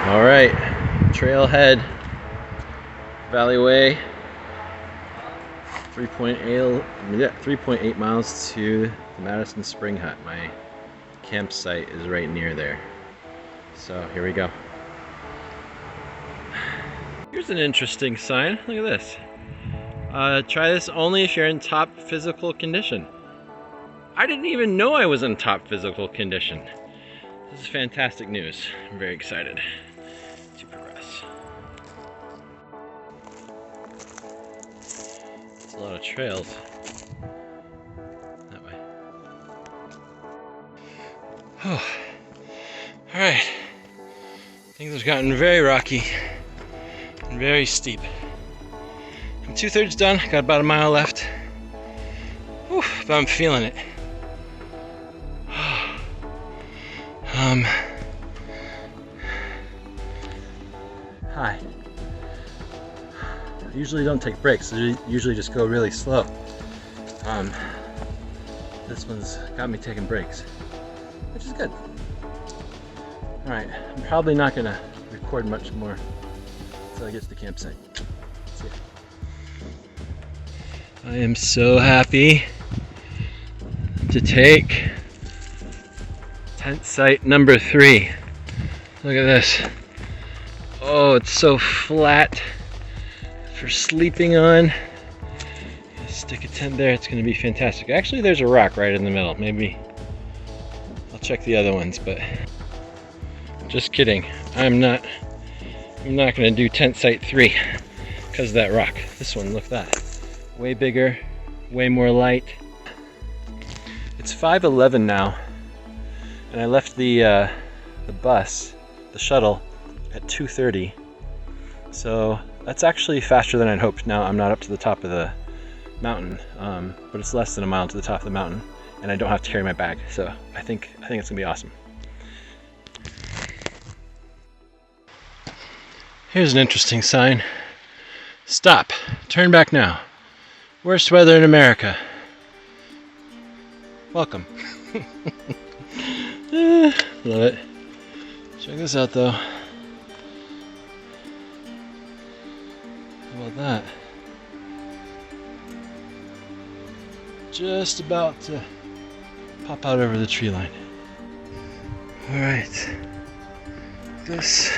All right, trailhead, Valleyway, 3.8 miles to the Madison Spring Hut. My campsite is right near there. So here we go. Here's an interesting sign. Look at this. Try this only if you're in top physical condition. I didn't even know I was in top physical condition. This is fantastic news. I'm very excited to progress. It's a lot of trails that way. Oh. All right. Things have gotten very rocky and very steep. I'm 2/3 done. Got about a mile left. Whew, but I'm feeling it. Hi. I usually don't take breaks. I usually just go really slow. This one's got me taking breaks, which is good. All right, I'm probably not gonna record much more until I get to the campsite. See ya. I am so happy to take tent site number 3. Look at this. Oh, it's so flat for sleeping on. Stick a tent there, it's gonna be fantastic. Actually, there's a rock right in the middle. Maybe I'll check the other ones, but just kidding. I'm not gonna do tent site 3 because of that rock. This one, look at that. Way bigger, way more light. It's 5:11 now, and I left the bus, the shuttle, at 2:30. So that's actually faster than I'd hoped. Now I'm not up to the top of the mountain, but it's less than a mile to the top of the mountain, and I don't have to carry my bag. So I think it's gonna be awesome. Here's an interesting sign. Stop. Turn back now. Worst weather in America. Welcome. Love it. Check this out though. How about that? Just about to pop out over the tree line. Alright. This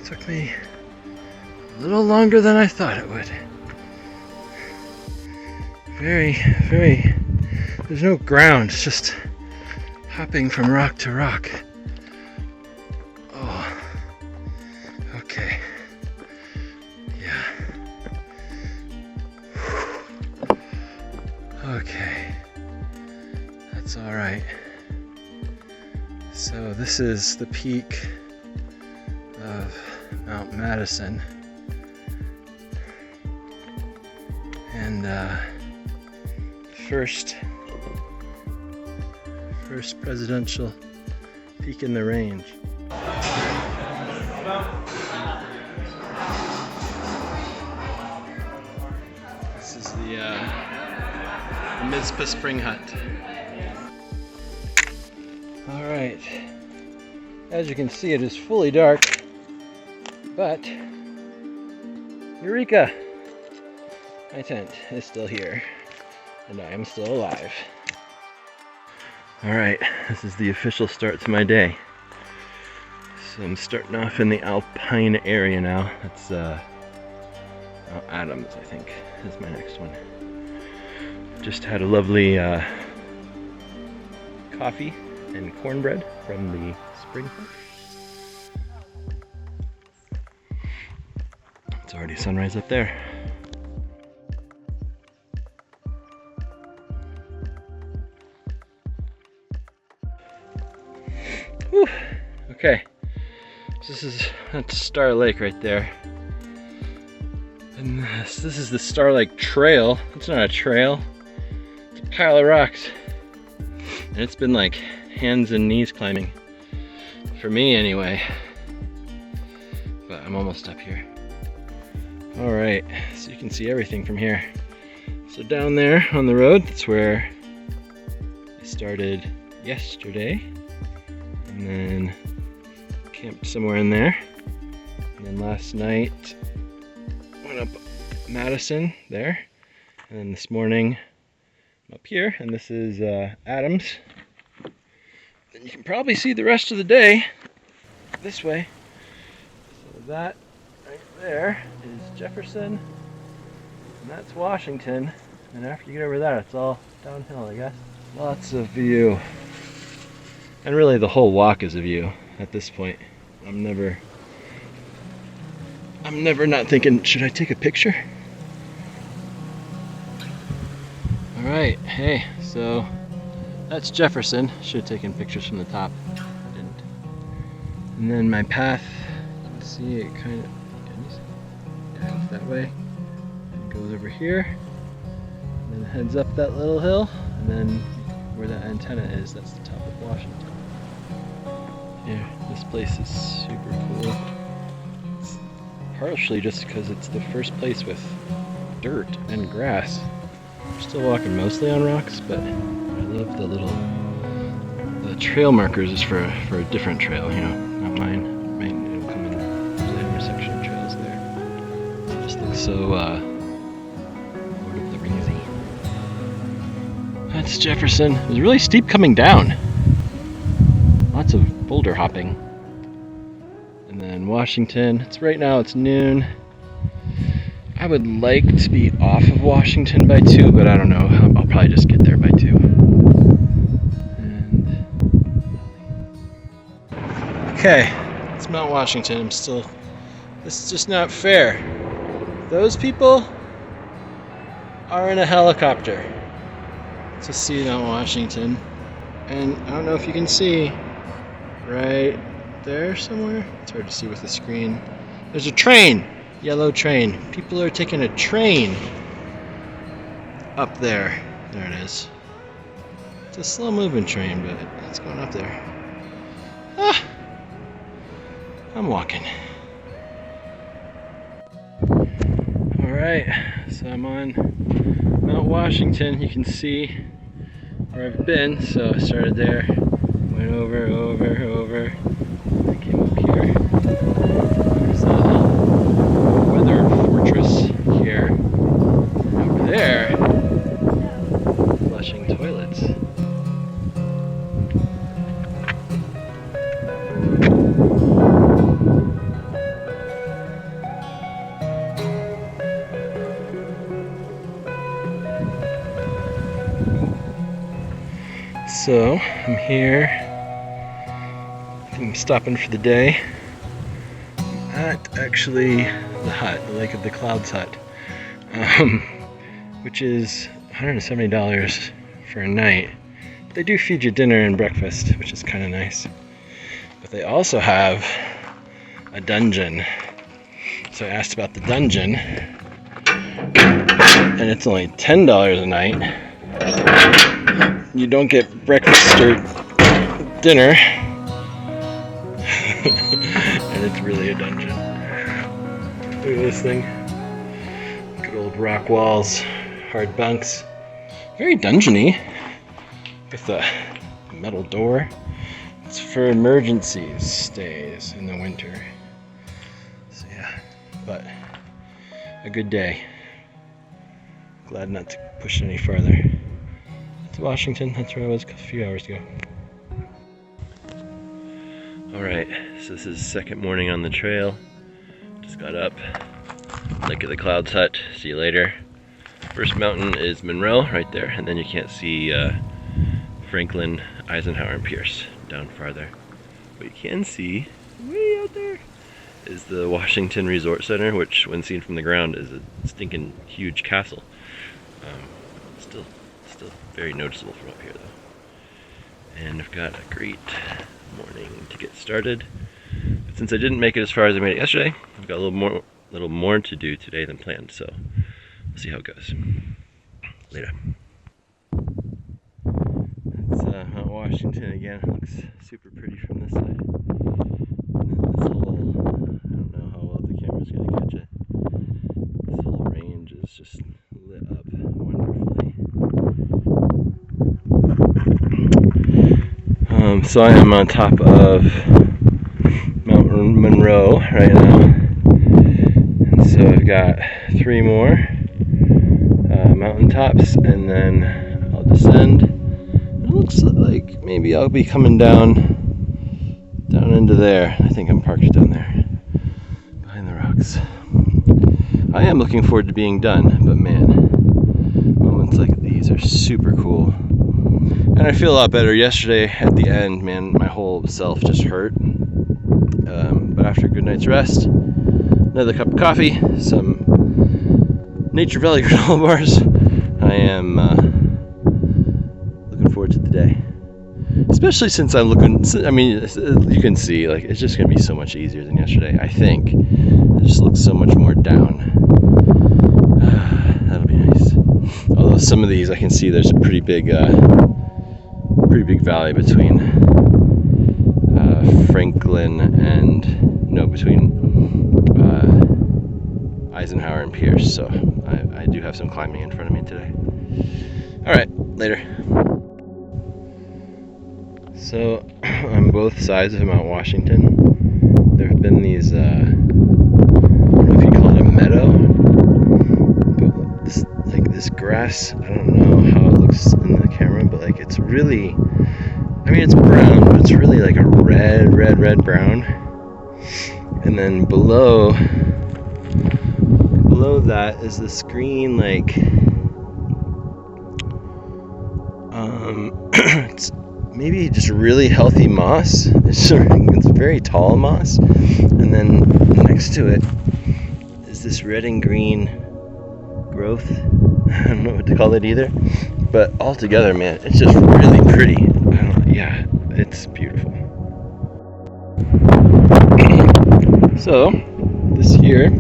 took me a little longer than I thought it would. Very, there's no ground, it's just hopping from rock to rock. Oh, okay. Yeah. Okay. That's all right. So this is the peak of Mount Madison. And first presidential peak in the range. This is the Mizpah Spring Hut. All right, as you can see, it is fully dark, but Eureka! My tent is still here, and I am still alive. Alright, this is the official start to my day. So I'm starting off in the Alpine area now. That's Mount Adams, I think, is my next one. Just had a lovely coffee and cornbread from the Spring Hut. It's already sunrise up there. Whew. Okay, so that's Star Lake right there, and this is the Star Lake Trail. It's not a trail, it's a pile of rocks, and it's been like hands and knees climbing, for me anyway, but I'm almost up here. All right, so you can see everything from here. So down there on the road, that's where I started yesterday. And then camped somewhere in there. And then last night, went up Madison there. And then this morning, I'm up here, and this is Adams. And you can probably see the rest of the day this way. So that right there is Jefferson, and that's Washington. And after you get over that, it's all downhill, I guess. Lots of view. And really the whole walk is a view at this point. I'm never not thinking, should I take a picture? Alright, hey, so that's Jefferson. Should have taken pictures from the top. I didn't. And then my path, you can see it kind of, yeah, it's that way. It goes over here, and then heads up that little hill, and then where that antenna is, that's the top of Washington. Yeah, this place is super cool. It's partially just because it's the first place with dirt and grass. I'm still walking mostly on rocks, but I love the trail markers is for a different trail, you know, not mine. It'll come in the intersection of trails there. It just looks so Lord of the Ringsy. That's Jefferson. It was really steep coming down. Lots of boulder hopping. And then Washington. It's right now it's noon. I would like to be off of Washington by 2, but I don't know. I'll probably just get there by 2. And okay, it's Mount Washington. This is just not fair. Those people are in a helicopter to see Mount Washington. And I don't know if you can see right there somewhere. It's hard to see with the screen. There's a train. Yellow train. People are taking a train up there. There it is. It's a slow moving train, but it's going up there. Ah! I'm walking. Alright, so I'm on Mount Washington. You can see where I've been. So I started there, went over. I came up here. There's a weather fortress here. And over there, flushing toilets. So I'm here. I'm stopping for the day. I'm at actually the hut, the Lake of the Clouds hut, which is $170 for a night. They do feed you dinner and breakfast, which is kind of nice. But they also have a dungeon. So I asked about the dungeon, and it's only $10 a night. You don't get breakfast or dinner, and it's really a dungeon. Look at this thing. Good old rock walls, hard bunks. Very dungeony, with a metal door. It's for emergencies stays in the winter. So yeah, but a good day. Glad not to push it any farther. Washington, that's where I was a few hours ago. Alright, so this is the second morning on the trail. Just got up. Lake of the Clouds hut, see you later. First mountain is Monroe, right there, and then you can't see Franklin, Eisenhower, and Pierce down farther. What you can see, way out there, is the Washington Resort Center, which when seen from the ground is a stinking huge castle. Still very noticeable from up here though. And I've got a great morning to get started. But since I didn't make it as far as I made it yesterday, I've got a little more to do today than planned, so we'll see how it goes. Later. It's Mount Washington again. It looks super pretty from this side. And then this whole, I don't know how well the camera's going to catch it. This whole range is just lit up wonderfully. So I am on top of Mount on Monroe right now. And so I've got 3 more mountaintops, and then I'll descend. It looks like maybe I'll be coming down into there. I think I'm parked down there behind the rocks. I am looking forward to being done, but man, moments like these are super cool. And I feel a lot better. Yesterday at the end, man, my whole self just hurt. But after a good night's rest, another cup of coffee, some Nature Valley granola bars, I am looking forward to the day. Especially since I'm looking, I mean, you can see, like, it's just going to be so much easier than yesterday, I think. It just looks so much more down. That'll be nice. Although some of these, I can see there's a pretty big valley between Franklin and, no, between Eisenhower and Pierce. So I do have some climbing in front of me today. All right, later. So on both sides of Mount Washington, there have been these, I don't know if you call it a meadow, but this grass, I don't know how it looks in the camera, but like it's really, I mean it's brown, but it's really like a red brown. And then below that is this green, like, it's maybe just really healthy moss. It's very tall moss, and then next to it is this red and green growth. I don't know what to call it either, but all together, man, it's just really pretty. Yeah, it's beautiful. So this here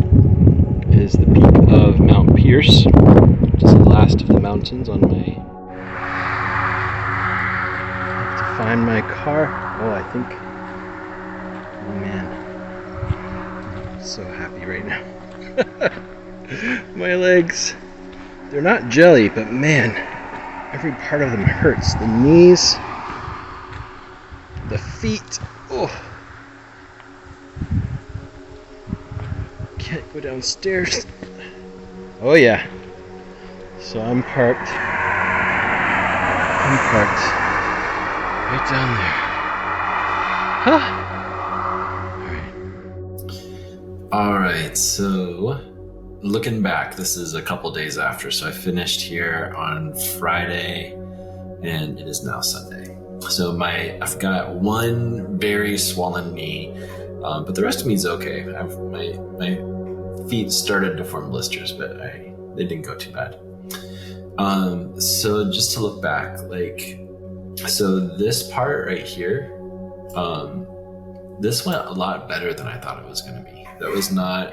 is the peak of Mount Pierce, which is the last of the mountains on my, find my car. Oh, I think, oh man, I'm so happy right now. My legs, they're not jelly, but man, every part of them hurts. The knees, the feet, oh, can't go downstairs. Oh yeah, so I'm parked right down there. Huh? Alright, so looking back, this is a couple days after. So I finished here on Friday and it is now Sunday. So I've got one very swollen knee, but the rest of me is okay. My feet started to form blisters, but they didn't go too bad. So just to look back, so this part right here, this went a lot better than I thought it was going to be. That was not,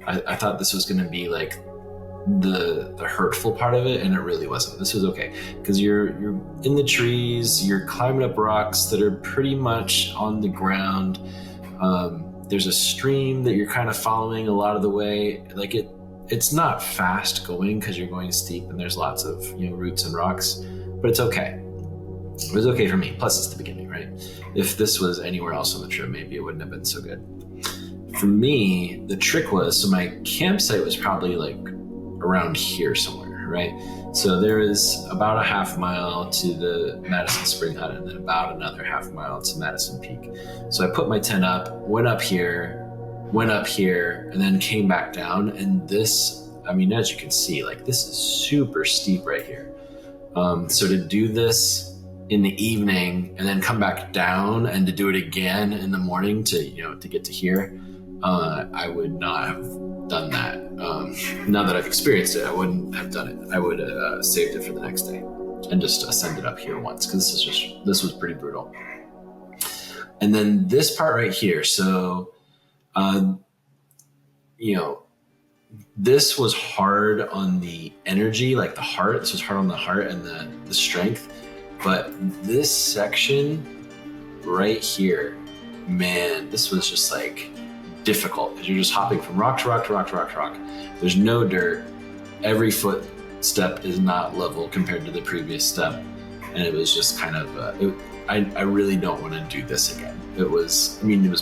I thought this was going to be like the hurtful part of it, and it really wasn't. This was okay, because you're in the trees, you're climbing up rocks that are pretty much on the ground. There's a stream that you're kind of following a lot of the way. Like it's not fast going because you're going steep and there's lots of roots and rocks, but it's okay. It was okay for me. Plus it's the beginning, right? If this was anywhere else on the trip, maybe it wouldn't have been so good. For me, the trick was, so my campsite was probably like around here somewhere, right? So there is about a half mile to the Madison Spring Hut and then about another half mile to Madison Peak. So I put my tent up, went up here, and then came back down. And this, I mean, as you can see, like this is super steep right here. So to do this in the evening and then come back down and to do it again in the morning to get to here, I would not have done that. Now that I've experienced it, I wouldn't have done it. I would have saved it for the next day and just ascended up here once, because this was pretty brutal. And then this part right here, so this was hard on the energy, like the heart. This was hard on the heart and the strength. But this section right here, man, this was just like difficult, because you're just hopping from rock to rock to rock to rock to rock. There's no dirt. Every footstep is not level compared to the previous step. And it was just kind of, I really don't want to do this again. It was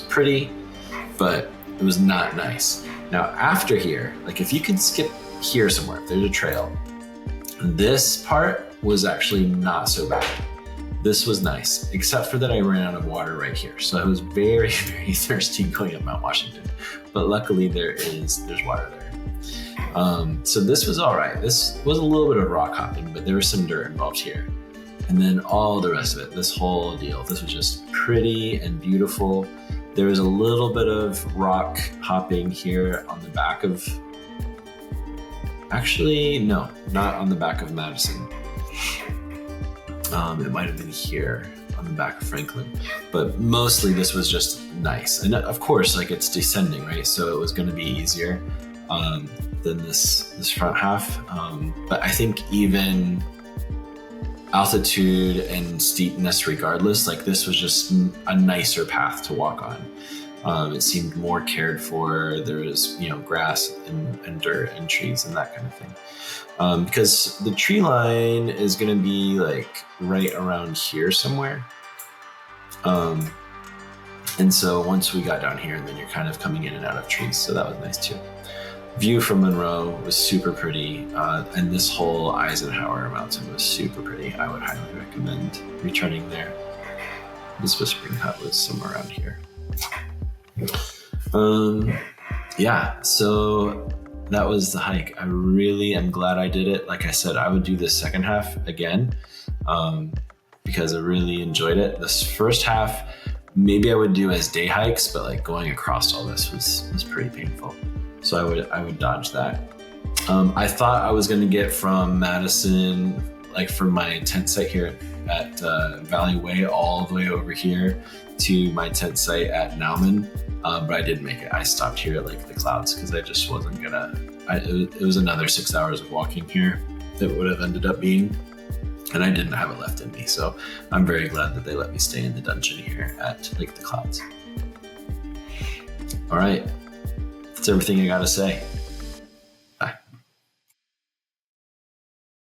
pretty, but it was not nice. Now after here, like if you can skip here somewhere, if there's a trail, this part was actually not so bad. This was nice, except for that I ran out of water right here. So I was very, very thirsty going up Mount Washington. But luckily there's water there. So this was all right. This was a little bit of rock hopping, but there was some dirt involved here. And then all the rest of it, this whole deal, this was just pretty and beautiful. There was a little bit of rock hopping here on the back of, actually, no, not on the back of Madison. It might have been here on the back of Franklin, but mostly this was just nice. And of course, like it's descending, right? So it was going to be easier than this front half. But I think even altitude and steepness regardless, like this was just a nicer path to walk on. It seemed more cared for. There was, grass and dirt and trees and that kind of thing. Because the tree line is going to be like right around here somewhere. And so once we got down here, then you're kind of coming in and out of trees. So that was nice too. View from Monroe was super pretty. And this whole Eisenhower Mountain was super pretty. I would highly recommend returning there. This Whispering Hut was somewhere around here. Yeah, so that was the hike. I really am glad I did it. Like I said, I would do this second half again because I really enjoyed it. This first half, maybe I would do as day hikes, but like going across all this was pretty painful. So I would dodge that. I thought I was going to get from Madison, like from my tent site here at Valley Way, all the way over here to my tent site at Nauman. But I didn't make it. I stopped here at like the clouds because I just wasn't gonna, it was another 6 hours of walking here that would have ended up being, and I didn't have it left in me. So I'm very glad that they let me stay in the dungeon here at Lake the Clouds. All right, that's everything I gotta say.